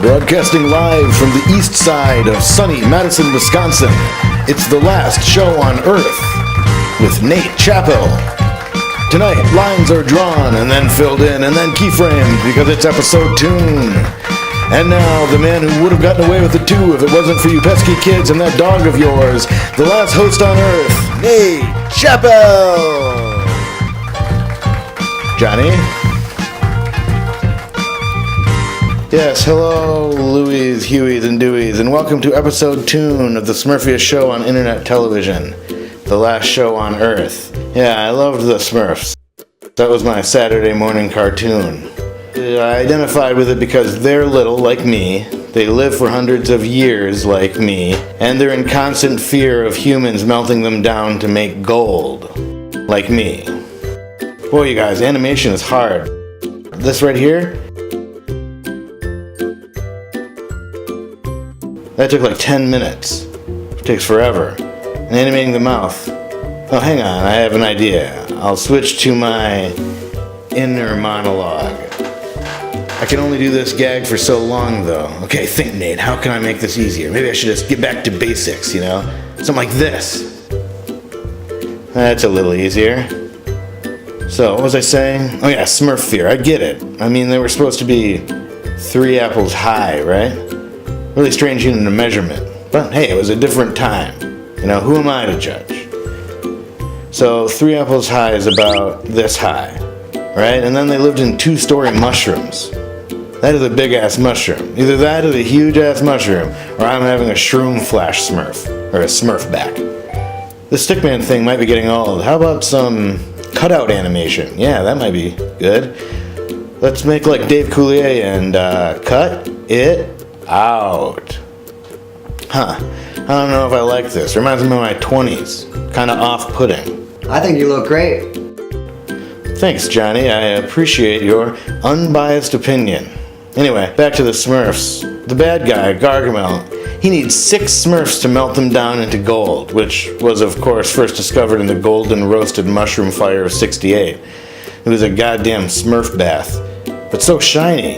Broadcasting live from the east side of sunny Madison, Wisconsin, it's the last show on Earth with Nate Chappell. Tonight, lines are drawn and then filled in and then keyframed because it's episode Toon. And now, the man who would have gotten away with it too if it wasn't for you pesky kids and that dog of yours, the last host on Earth, Nate Chappell. Johnny? Yes, hello, Louies, Hueys, and Deweys, and welcome to episode Toon of the Smurfiest show on internet television, the last show on Earth. Yeah, I loved the Smurfs. That was my Saturday morning cartoon. I identified with it because they're little, like me, they live for hundreds of years, like me, and they're in constant fear of humans melting them down to make gold, like me. Boy, you guys, animation is hard. This right here, that took like 10 minutes. It takes forever. And animating the mouth. Oh, hang on, I have an idea. I'll switch to my inner monologue. I can only do this gag for so long, though. Okay, think, Nate, how can I make this easier? Maybe I should just get back to basics, you know? Something like this. That's a little easier. So, what was I saying? Oh yeah, Smurf fear, I get it. I mean, they were supposed to be 3 apples high, right? Really strange unit of measurement. But hey, it was a different time. You know, who am I to judge? So 3 apples high is about this high, right? And then they lived in 2-story mushrooms. That is a big ass mushroom. Either that is a huge ass mushroom, or I'm having a shroom flash Smurf, or a Smurf back. The stickman thing might be getting old. How about some cutout animation? Yeah, that might be good. Let's make like Dave Coulier and cut it out. Huh. I don't know if I like this. Reminds me of my 20s. Kinda off-putting. I think you look great. Thanks, Johnny. I appreciate your unbiased opinion. Anyway, back to the Smurfs. The bad guy, Gargamel, he needs 6 Smurfs to melt them down into gold, which was, of course, first discovered in the golden roasted mushroom fire of '68. It was a goddamn Smurf bath. But so shiny.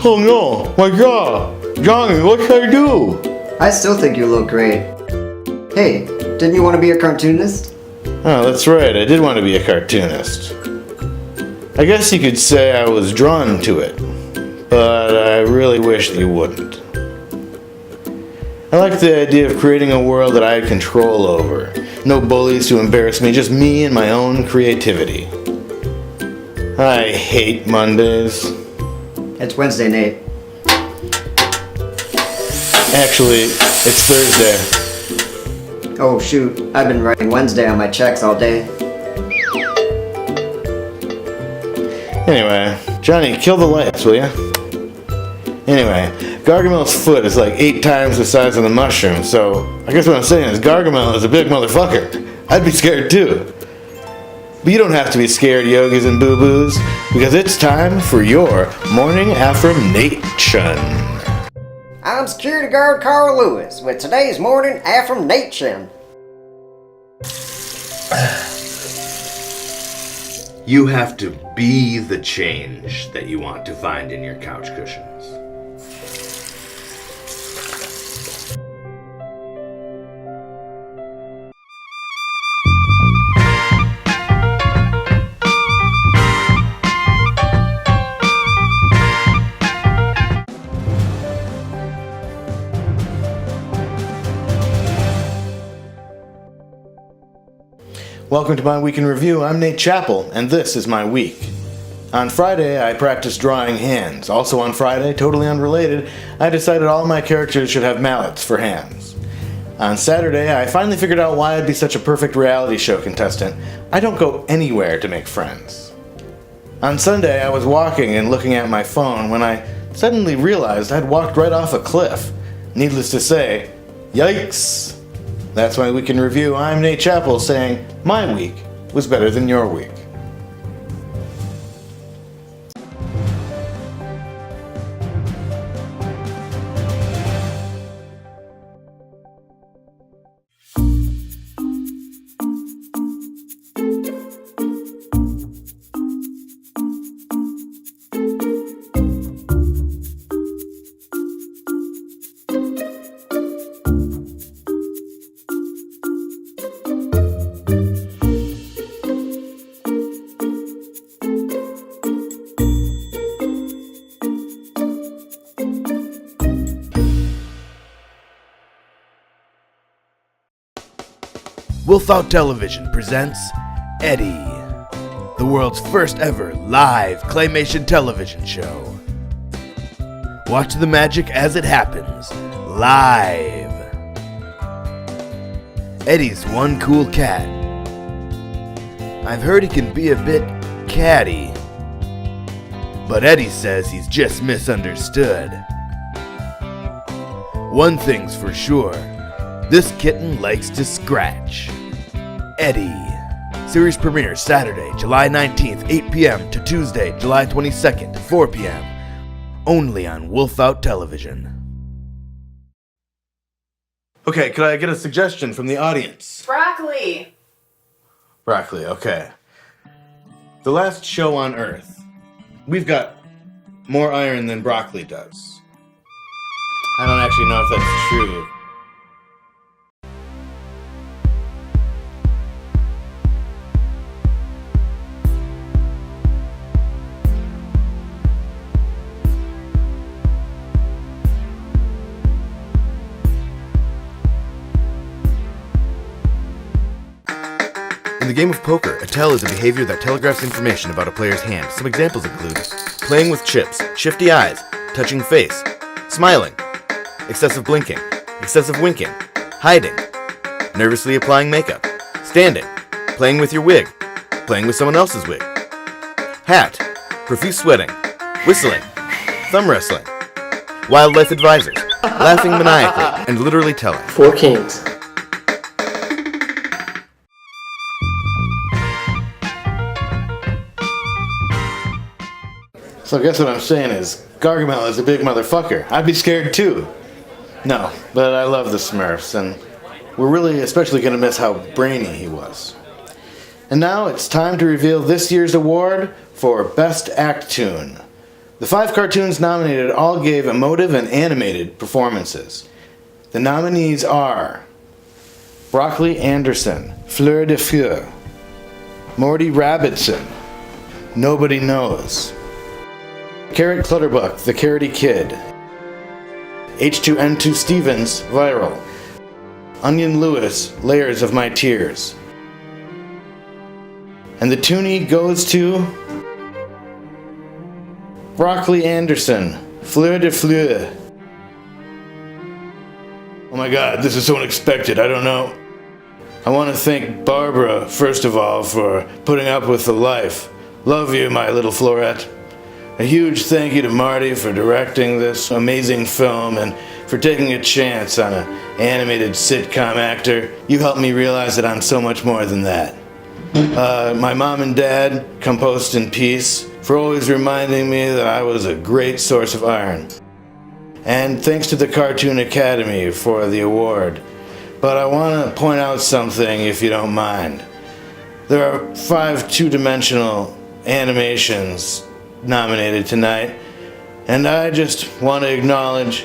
Oh no, my God! Johnny, what should I do? I still think you look great. Hey, didn't you want to be a cartoonist? Oh, that's right, I did want to be a cartoonist. I guess you could say I was drawn to it, but I really wish that you wouldn't. I like the idea of creating a world that I had control over. No bullies to embarrass me, just me and my own creativity. I hate Mondays. It's Wednesday, Nate. Actually, it's Thursday. Oh shoot, I've been writing Wednesday on my checks all day. Anyway, Johnny, kill the lights, will ya? Anyway, Gargamel's foot is like 8 times the size of the mushroom, so I guess what I'm saying is Gargamel is a big motherfucker. I'd be scared too. But you don't have to be scared, yogis and boo-boos, because it's time for your morning affirmation. I'm security guard Carl Lewis with today's morning affirmation. You have to be the change that you want to find in your couch cushions. Welcome to my week in review. I'm Nate Chappell, and this is my week. On Friday, I practiced drawing hands. Also on Friday, totally unrelated, I decided all my characters should have mallets for hands. On Saturday, I finally figured out why I'd be such a perfect reality show contestant. I don't go anywhere to make friends. On Sunday, I was walking and looking at my phone when I suddenly realized I'd walked right off a cliff. Needless to say, yikes! That's my week in review. I'm Nate Chappell saying my week was better than your week. Wolf Out Television presents Eddie, the world's first ever live claymation television show. Watch the magic as it happens, live. Eddie's one cool cat. I've heard he can be a bit catty, but Eddie says he's just misunderstood. One thing's for sure, this kitten likes to scratch. Eddie. Series premieres Saturday, July 19th, 8 p.m. to Tuesday, July 22nd, 4 p.m. Only on Wolf Out Television. Okay, could I get a suggestion from the audience? Broccoli. Broccoli, okay. The last show on Earth. We've got more iron than broccoli does. I don't actually know if that's true. In the game of poker, a tell is a behavior that telegraphs information about a player's hand. Some examples include playing with chips, shifty eyes, touching face, smiling, excessive blinking, excessive winking, hiding, nervously applying makeup, standing, playing with your wig, playing with someone else's wig, hat, profuse sweating, whistling, thumb wrestling, wildlife advisors, laughing maniacally, and literally telling. 4 kings. So I guess what I'm saying is, Gargamel is a big motherfucker. I'd be scared too. No, but I love the Smurfs, and we're really especially going to miss how brainy he was. And now it's time to reveal this year's award for Best Act Toon. The 5 cartoons nominated all gave emotive and animated performances. The nominees are Broccoli Anderson, Fleur de Feu, Morty Rabbitson, Nobody Knows, Carrot Clutterbuck, The Carroty Kid, H2N2 Stevens, Viral, Onion Lewis, Layers of My Tears. And the toonie goes to Broccoli Anderson, Fleur de Fleur. Oh my god, this is so unexpected, I don't know. I want to thank Barbara, first of all, for putting up with the life. Love you, my little Florette. A huge thank you to Marty for directing this amazing film and for taking a chance on an animated sitcom actor. You helped me realize that I'm so much more than that. My mom and dad, compost in peace, for always reminding me that I was a great source of iron. And thanks to the Cartoon Academy for the award. But I want to point out something, if you don't mind. There are 5 two-dimensional animations nominated tonight, and I just want to acknowledge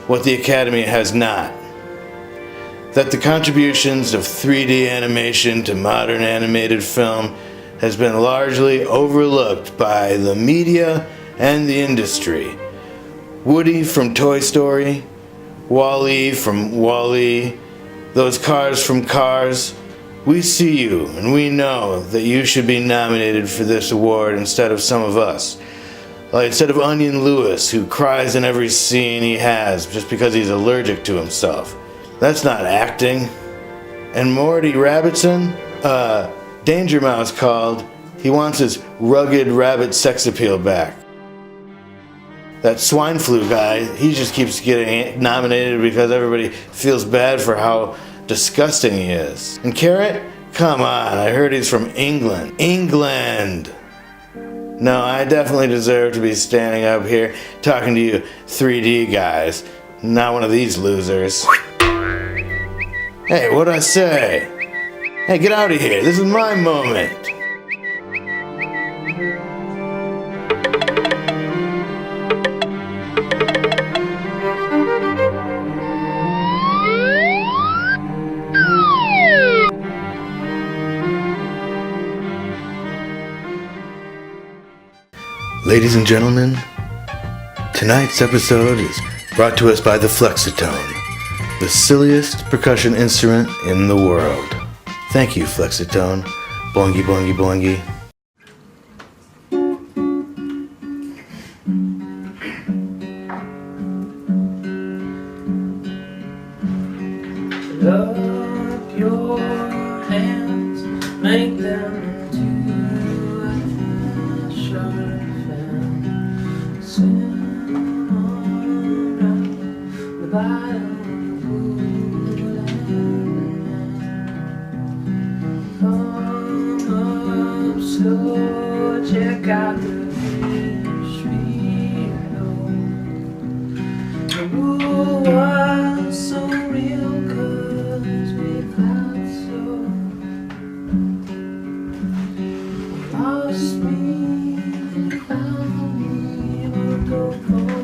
what the Academy has not. That the contributions of 3D animation to modern animated film has been largely overlooked by the media and the industry. Woody from Toy Story, Wall-E from Wall-E, those cars from Cars. We see you, and we know that you should be nominated for this award instead of some of us. Like instead of Onion Lewis, who cries in every scene he has just because he's allergic to himself. That's not acting. And Morty Rabbitson, Danger Mouse called. He wants his rugged rabbit sex appeal back. That swine flu guy, he just keeps getting nominated because everybody feels bad for how disgusting he is. And Carrot? Come on, I heard he's from England. England! No, I definitely deserve to be standing up here talking to you 3D guys, not one of these losers. Hey, what'd I say? Hey, get out of here, this is my moment. Ladies and gentlemen, tonight's episode is brought to us by the Flexitone, the silliest percussion instrument in the world. Thank you, Flexitone. Boingy, boingy, boingy. Up your hands, make them into a sharp fan. Swim around the bottom of the pool and come up slow, check out the fish below. The rule was so real 'cause we felt so. Lost me and found me, we'll go follow.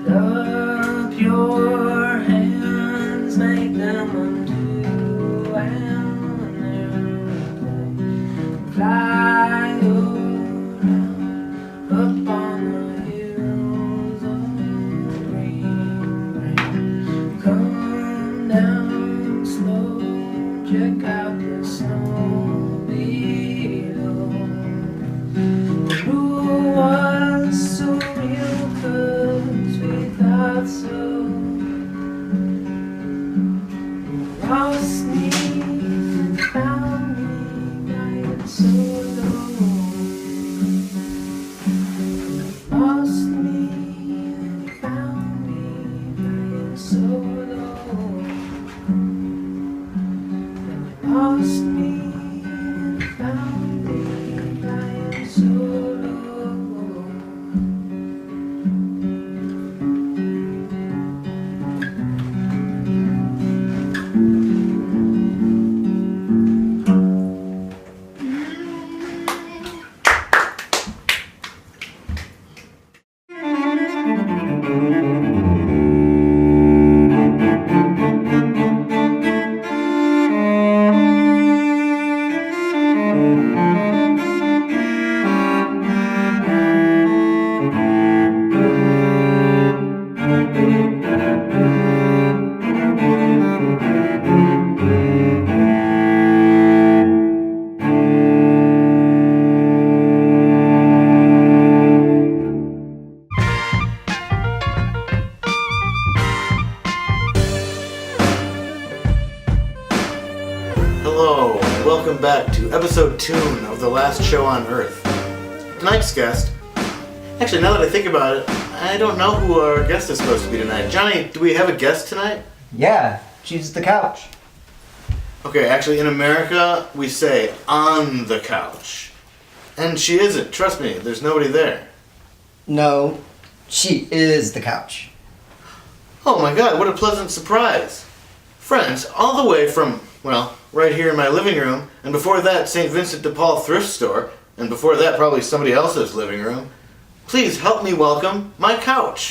Up your hands, make them undo and airplane. Fly around up on the hills of green. Come down slow, check out the snow below. The rule was so real 'cause we thought so. Lost me and found me, right so low. Lost me and found me, right so low. Lost me and found me, right so low. Hello, and welcome back to episode Toon of The Last Show on Earth. Tonight's guest... Actually, now that I think about it, I don't know who our guest is supposed to be tonight. Johnny, do we have a guest tonight? Yeah, she's the couch. Okay, actually, in America, we say on the couch. And she isn't, trust me, there's nobody there. No, she is the couch. Oh my god, what a pleasant surprise. Friends, all the way from, well, right here in my living room, and before that, St. Vincent de Paul thrift store, and before that, probably somebody else's living room. Please help me welcome my couch.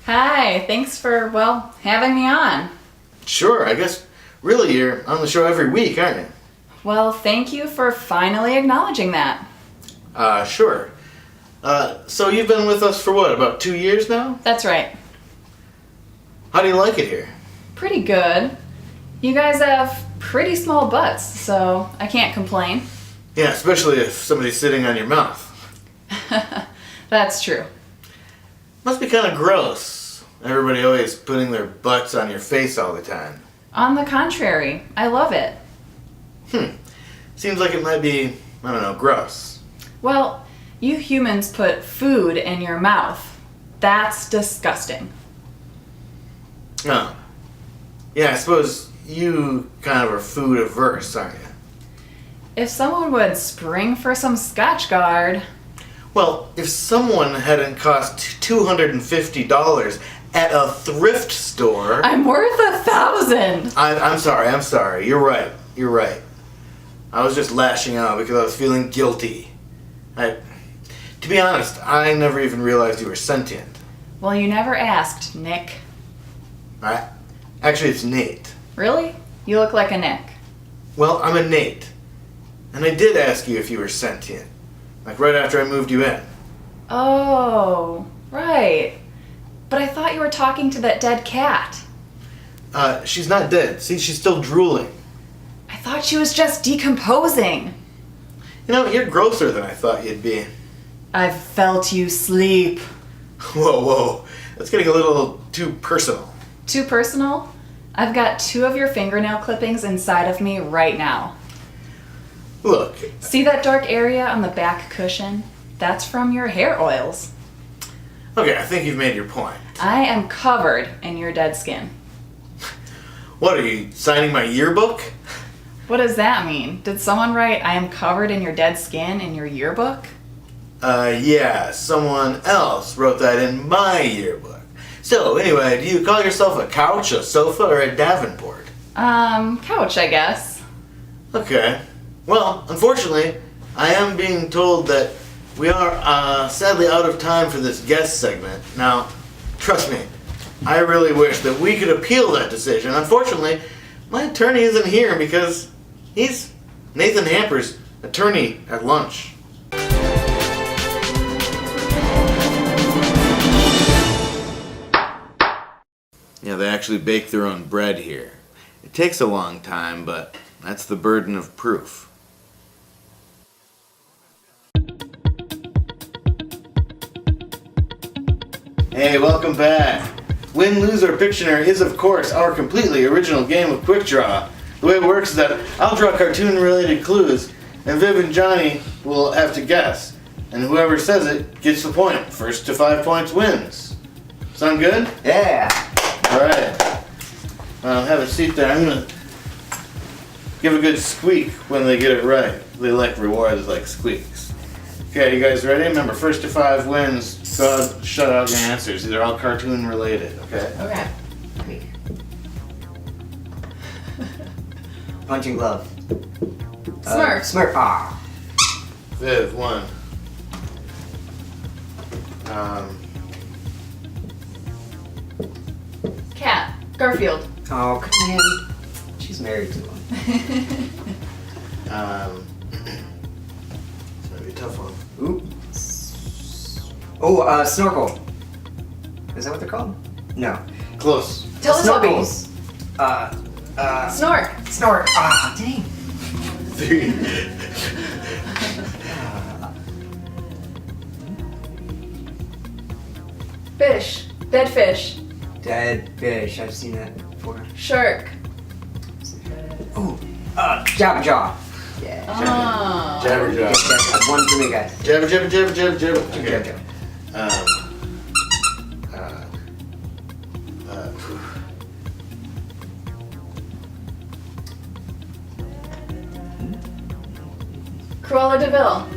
Hi, thanks for, well, having me on. Sure, I guess, really, you're on the show every week, aren't you? Well, thank you for finally acknowledging that. Sure. So you've been with us for what, about 2 years now? That's right. How do you like it here? Pretty good. You guys have pretty small butts, so I can't complain. Yeah, especially if somebody's sitting on your mouth. That's true. Must be kind of gross. Everybody always putting their butts on your face all the time. On the contrary, I love it. Seems like it might be, I don't know, gross. Well, you humans put food in your mouth. That's disgusting. Oh. Yeah, I suppose you kind of are food averse, aren't you? If someone would spring for some Scotchgard... Well, if someone hadn't cost $250 at a thrift store... I'm worth 1,000! I'm sorry. You're right. I was just lashing out because I was feeling guilty. To be honest, I never even realized you were sentient. Well, you never asked, Nick. Actually, it's Nate. Really? You look like a Nick. Well, I'm a Nate. And I did ask you if you were sentient. Like right after I moved you in. Oh, right. But I thought you were talking to that dead cat. She's not dead. See, she's still drooling. I thought she was just decomposing. You know, you're grosser than I thought you'd be. I've felt you sleep. Whoa. That's getting a little too personal. Too personal? I've got 2 of your fingernail clippings inside of me right now. Look, See that dark area on the back cushion? That's from your hair oils. okay, I think you've made your point. I am covered in your dead skin. What, are you signing my yearbook? What does that mean? Did someone write, I am covered in your dead skin in your yearbook? Yeah, someone else wrote that in my yearbook. So, anyway, do you call yourself a couch, a sofa, or a Davenport? Couch, I guess. Okay. Well, unfortunately, I am being told that we are sadly out of time for this guest segment. Now, trust me, I really wish that we could appeal that decision. Unfortunately, my attorney isn't here because he's Nathan Hamper's attorney at lunch. Yeah, they actually bake their own bread here. It takes a long time, but that's the burden of proof. Hey, welcome back. Win, Lose, or Pictionary is, of course, our completely original game of Quick Draw. The way it works is that I'll draw cartoon-related clues, and Viv and Johnny will have to guess. And whoever says it gets the point. First to 5 points wins. Sound good? Yeah. Alright. Have a seat there. I'm gonna give a good squeak when they get it right. They like rewards like squeaks. Okay, you guys ready? Remember, first to 5 wins. Go ahead, shut out your answers. These are all cartoon related, okay? Okay. Punching glove. Smurf. Smurf. Ah. Viv, 1. Cat. Garfield. Oh, man. She's married to him. It's gonna be a tough one. Ooh. Oh, snorkel. Is that what they're called? No. Close. Teletubbies. Snorkels. Snork. Snort. Ah, dang. 3. Fish. Dead fish. Dead fish. I've seen that before. Shark. Ooh. Jabba Jaw. Yeah. Oh. Jabber jaw. That's 1 for me, guys. Jabber, jabber, jabber, jabber, jabber. Jabba Okay. Jaw. Cruella de Vil.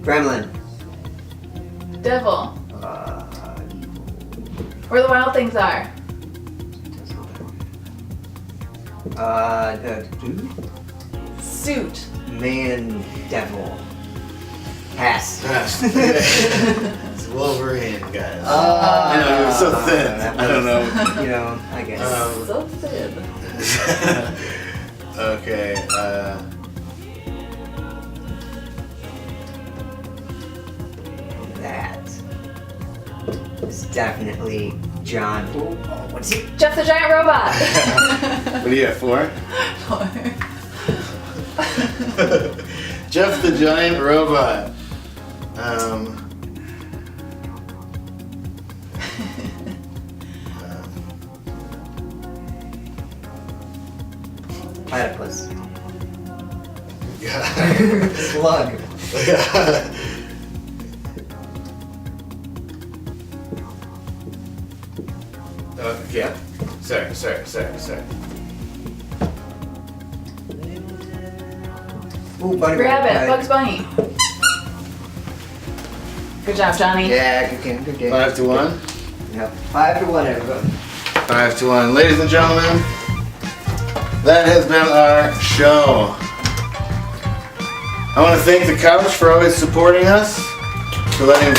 Gremlin. Devil. Where the wild things are. Dude? Suit. Man Devil. Pass. Pass. It's Wolverine, guys. I know, you're so thin. I don't know. You know, I guess. So thin. Okay, That is definitely John. Oh, what's he? Jeff the Giant Robot. what do you have, 4? 4. Jeff the Giant Robot. Platypus. Yeah. Slug. Yeah. Yeah. Sorry. Ooh, bunny Rabbit. Bugs Bunny. Good job, Johnny. Yeah, good game, good game. 5 to 1. Yep. 5 to 1, everybody. 5 to 1. Ladies and gentlemen, that has been our show. I want to thank the couch for always supporting us, for letting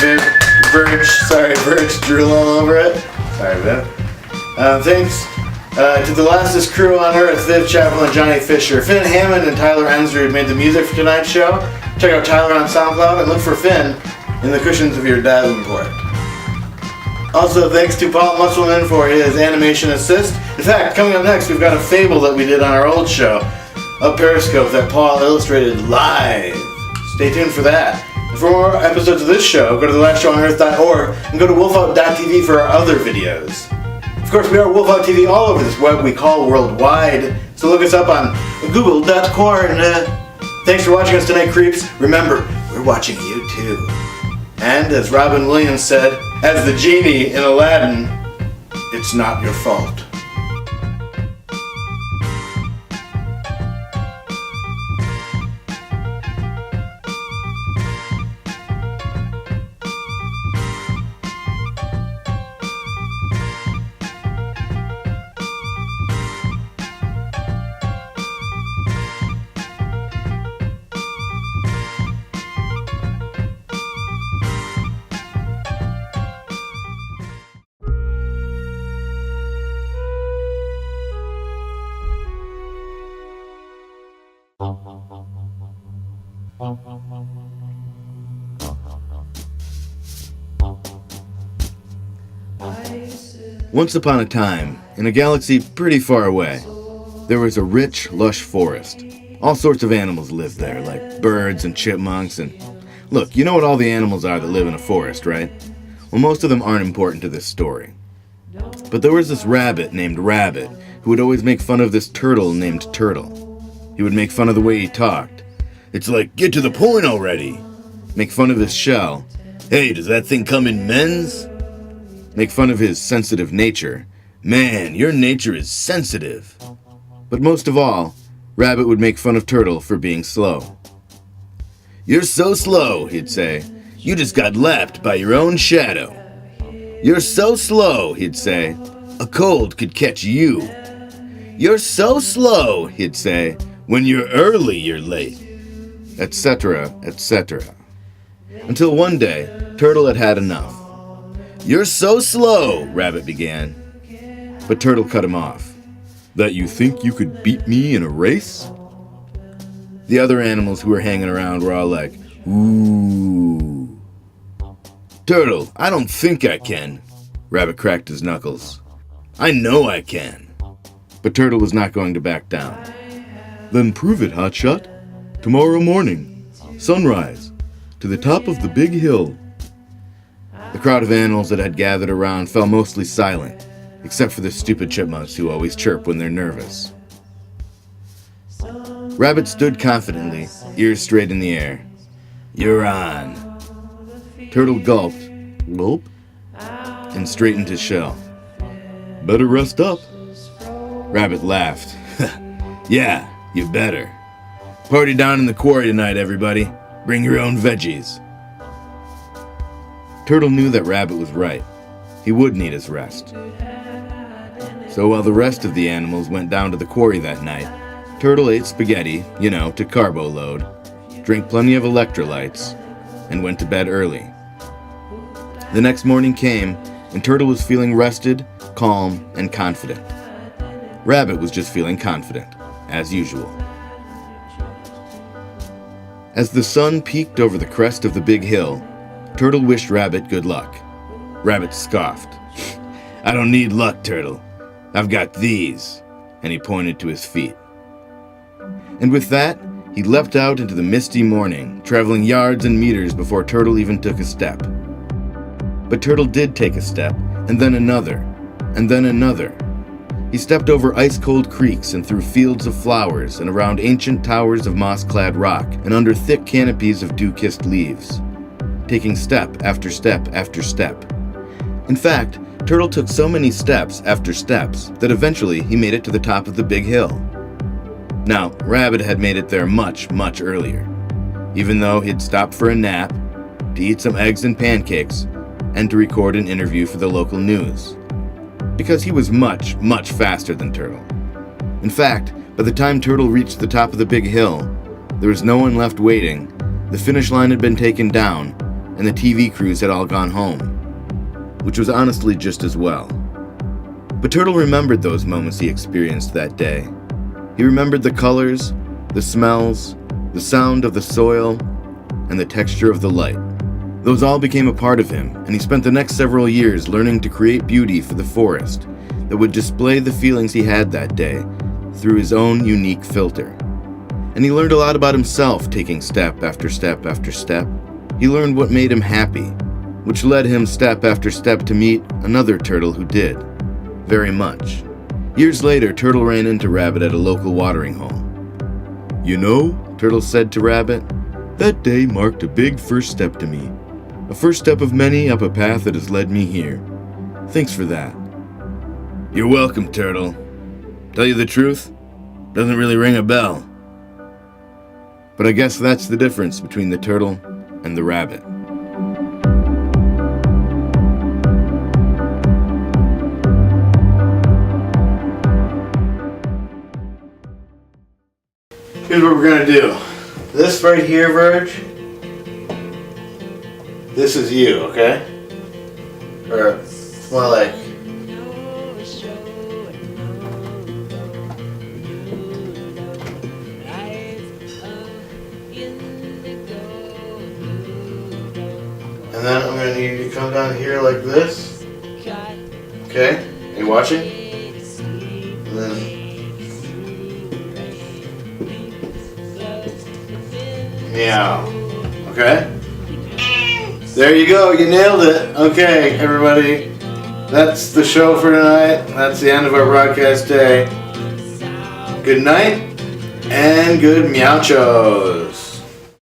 Verge drool all over it. Sorry, Viv. Thanks To the lastest crew on Earth, Viv Chappell and Johnny Fisher, Finn Hammond and Tyler Ensrud made the music for tonight's show. Check out Tyler on SoundCloud and look for Finn in the cushions of your Davenport. Also, thanks to Paul Musselman for his animation assist. In fact, coming up next, we've got a fable that we did on our old show, of Periscope, that Paul illustrated live. Stay tuned for that. And for more episodes of this show, go to thelastshowonEarth.org and go to wolfout.tv for our other videos. Of course, we are Wolfout TV all over this web we call worldwide, so look us up on google.com. Thanks for watching us tonight, creeps. Remember, we're watching you too. And as Robin Williams said, as the genie in Aladdin, it's not your fault. Once upon a time, in a galaxy pretty far away, there was a rich, lush forest. All sorts of animals lived there, like birds and chipmunks and... Look, you know what all the animals are that live in a forest, right? Well, most of them aren't important to this story. But there was this rabbit named Rabbit who would always make fun of this turtle named Turtle. He would make fun of the way he talked. It's like, get to the point already! Make fun of his shell. Hey, does that thing come in men's? Make fun of his sensitive nature. Man, your nature is sensitive. But most of all, Rabbit would make fun of Turtle for being slow. You're so slow, he'd say. You just got lapped by your own shadow. You're so slow, he'd say. A cold could catch you. You're so slow, he'd say. When you're early, you're late. Etc., etc. Until one day, Turtle had had enough. You're so slow, Rabbit began. But Turtle cut him off. That you think you could beat me in a race? The other animals who were hanging around were all like, ooh. Turtle, I don't think I can. Rabbit cracked his knuckles. I know I can. But Turtle was not going to back down. Then prove it, Hotshot. Tomorrow morning, sunrise, to the top of the big hill. The crowd of animals that had gathered around fell mostly silent, except for the stupid chipmunks who always chirp when they're nervous. Rabbit stood confidently, ears straight in the air. You're on. Turtle gulped, gulp, and straightened his shell. Better rest up. Rabbit laughed. Yeah, you better. Party down in the quarry tonight, everybody. Bring your own veggies. Turtle knew that Rabbit was right. He would need his rest. So while the rest of the animals went down to the quarry that night, Turtle ate spaghetti, to carbo load, drank plenty of electrolytes, and went to bed early. The next morning came, and Turtle was feeling rested, calm, and confident. Rabbit was just feeling confident, as usual. As the sun peeked over the crest of the big hill, Turtle wished Rabbit good luck. Rabbit scoffed. I don't need luck, Turtle. I've got these. And he pointed to his feet. And with that, he leapt out into the misty morning, traveling yards and meters before Turtle even took a step. But Turtle did take a step, and then another, and then another. He stepped over ice-cold creeks and through fields of flowers and around ancient towers of moss-clad rock and under thick canopies of dew-kissed leaves, taking step after step after step. In fact, Turtle took so many steps after steps that eventually he made it to the top of the big hill. Now, Rabbit had made it there much, much earlier, even though he'd stopped for a nap, to eat some eggs and pancakes, and to record an interview for the local news. Because he was much, much faster than Turtle. In fact, by the time Turtle reached the top of the big hill, there was no one left waiting, the finish line had been taken down, and the TV crews had all gone home. Which was honestly just as well. But Turtle remembered those moments he experienced that day. He remembered the colors, the smells, the sound of the soil, and the texture of the light. Those all became a part of him, and he spent the next several years learning to create beauty for the forest that would display the feelings he had that day through his own unique filter. And he learned a lot about himself, taking step after step after step. He learned what made him happy, which led him step after step to meet another turtle who did, very much. Years later, Turtle ran into Rabbit at a local watering hole. "You know," Turtle said to Rabbit, "that day marked a big first step to me. A first step of many up a path that has led me here. Thanks for that." "You're welcome, Turtle. Tell you the truth, doesn't really ring a bell. But I guess that's the difference between the turtle and the rabbit." Here's what we're gonna do. This right here, Verge, this is you, okay? Or more like, and then I'm gonna need you to come down here like this. Okay? Are you watching? And then meow. Okay? There you go, you nailed it. Okay, everybody. That's the show for tonight. That's the end of our broadcast day. Good night and good meowchos.